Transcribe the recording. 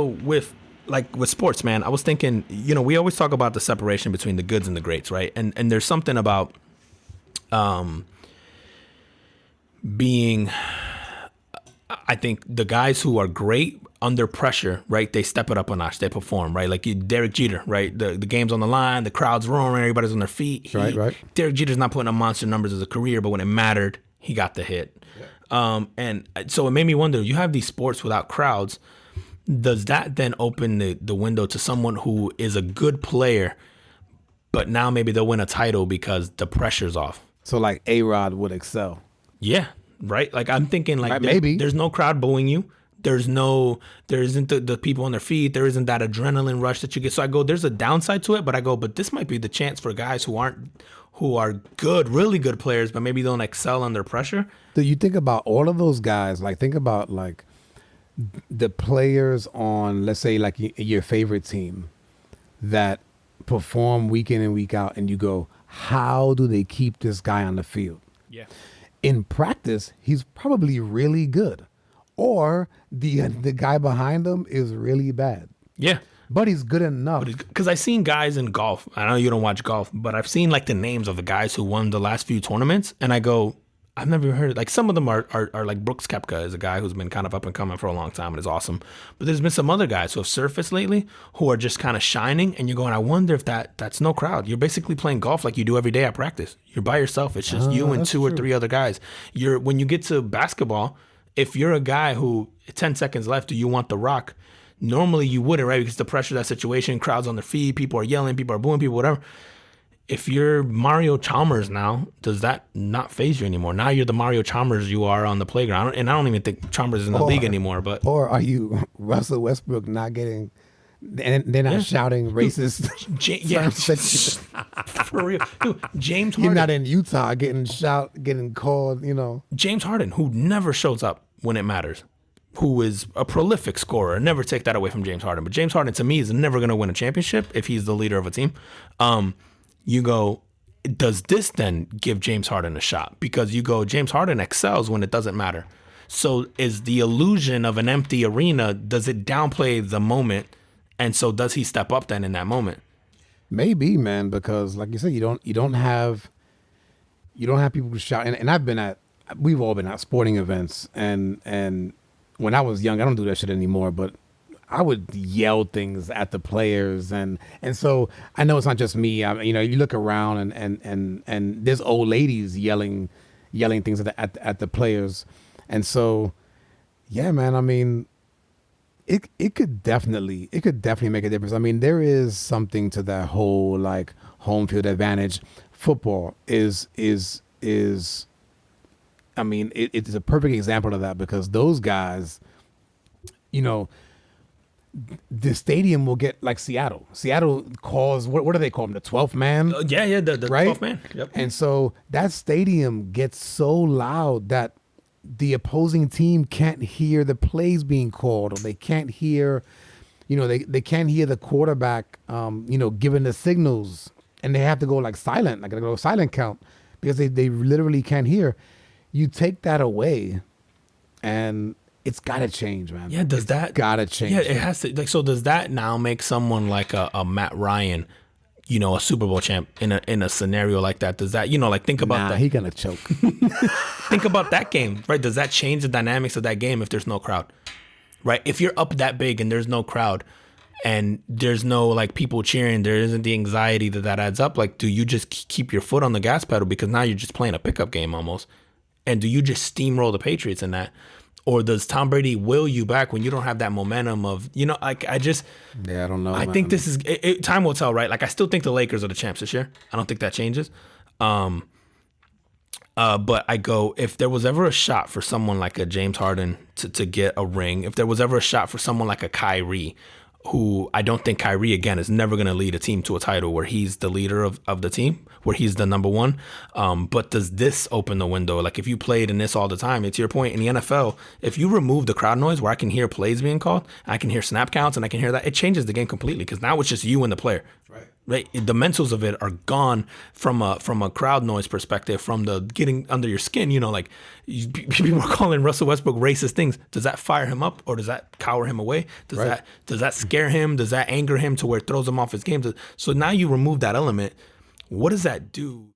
with sports, man, I was thinking, we always talk about the separation between the goods and the greats, right? And there's something about being, I think the guys who are great under pressure, right? They step it up a notch. They perform, right? Like Derek Jeter, right? The game's on the line, the crowd's roaring, everybody's on their feet. Right. Derek Jeter's not putting up monster numbers as a career, but when it mattered, he got the hit. Yeah. And so it made me wonder, you have these sports without crowds. Does that then open the window to someone who is a good player, but now maybe they'll win a title because the pressure's off? So like A-Rod would excel. Yeah, right? Like I'm thinking like maybe there's no crowd booing you. There isn't the people on their feet. There isn't that adrenaline rush that you get. So I go, there's a downside to it, but this might be the chance for guys who are good, really good players, but maybe don't excel under pressure. Do you think about all of those guys? Like think about like the players on, let's say like your favorite team that perform week in and week out, and you go, how do they keep this guy on the field? Yeah. In practice, he's probably really good. Or the guy behind him is really bad. Yeah. But he's good enough. Because I've seen guys in golf. I know you don't watch golf, but I've seen like the names of the guys who won the last few tournaments. And I go, I've never even heard it. Like some of them are like Brooks Koepka is a guy who's been kind of up and coming for a long time and is awesome. But there's been some other guys who have surfaced lately who are just kind of shining. And you're going, I wonder if that's no crowd. You're basically playing golf like you do every day at practice. You're by yourself. It's just you and two or three other guys. When you get to basketball, if you're a guy who 10 seconds left, do you want the rock? Normally you wouldn't, right? Because the pressure of that situation, crowds on their feet, people are yelling, people are booing, people, whatever. If you're Mario Chalmers now, does that not faze you anymore? Now you're the Mario Chalmers you are on the playground. And I don't even think Chalmers is in the league anymore. But or are you Russell Westbrook not getting, and they're not shouting racist for real. Dude, James Harden. You're not in Utah getting called, James Harden, who never shows up when it matters, who is a prolific scorer. Never take that away from James Harden. But James Harden, to me, is never going to win a championship if he's the leader of a team. You go, does this then give James Harden a shot? Because you go, James Harden excels when it doesn't matter. So is the illusion of an empty arena, does it downplay the moment? And so does he step up then in that moment? Maybe, man, because like you said, you don't have people who shout. And we've all been at sporting events, and when I was young, I don't do that shit anymore, but I would yell things at the players, and so I know it's not just me. You look around and there's old ladies yelling things at the players, and so yeah, man. I mean, it could definitely make a difference. I mean, there is something to that whole like home field advantage. Football is. I mean, it's a perfect example of that, because those guys, the stadium will get like Seattle. Seattle calls, what do they call them? The 12th man? The right? 12th man. Yep. And so that stadium gets so loud that the opposing team can't hear the plays being called, or they can't hear, they can't hear the quarterback, giving the signals, and they have to go like silent, like a silent count, because they literally can't hear. You take that away, and it's got to change, man. Yeah, got to change? Yeah, it has to. Like, so does that now make someone like a Matt Ryan, a Super Bowl champ in a scenario like that? Does that, think about that? He gonna choke. Think about that game, right? Does that change the dynamics of that game if there's no crowd, right? If you're up that big and there's no crowd, and there's no like people cheering, there isn't the anxiety that adds up. Like, do you just keep your foot on the gas pedal, because now you're just playing a pickup game almost? And do you just steamroll the Patriots in that? Or does Tom Brady will you back when you don't have that momentum of, I don't know. I think this is, time will tell, right? Like, I still think the Lakers are the champs this year. I don't think that changes. But I go, if there was ever a shot for someone like a James Harden to get a ring, if there was ever a shot for someone like a Kyrie, who I don't think Kyrie, again, is never going to lead a team to a title where he's the leader of the team, where he's the number one. But does this open the window? Like, if you played in this all the time, it's your point in the NFL. If you remove the crowd noise where I can hear plays being called, I can hear snap counts, and I can hear that, it changes the game completely, because now it's just you and the player. right? The mentals of it are gone from a crowd noise perspective, from the getting under your skin. Like people are calling Russell Westbrook racist things. Does that fire him up, or does that cower him away? Does that scare him? Does that anger him to where it throws him off his game? So now you remove that element. What does that do?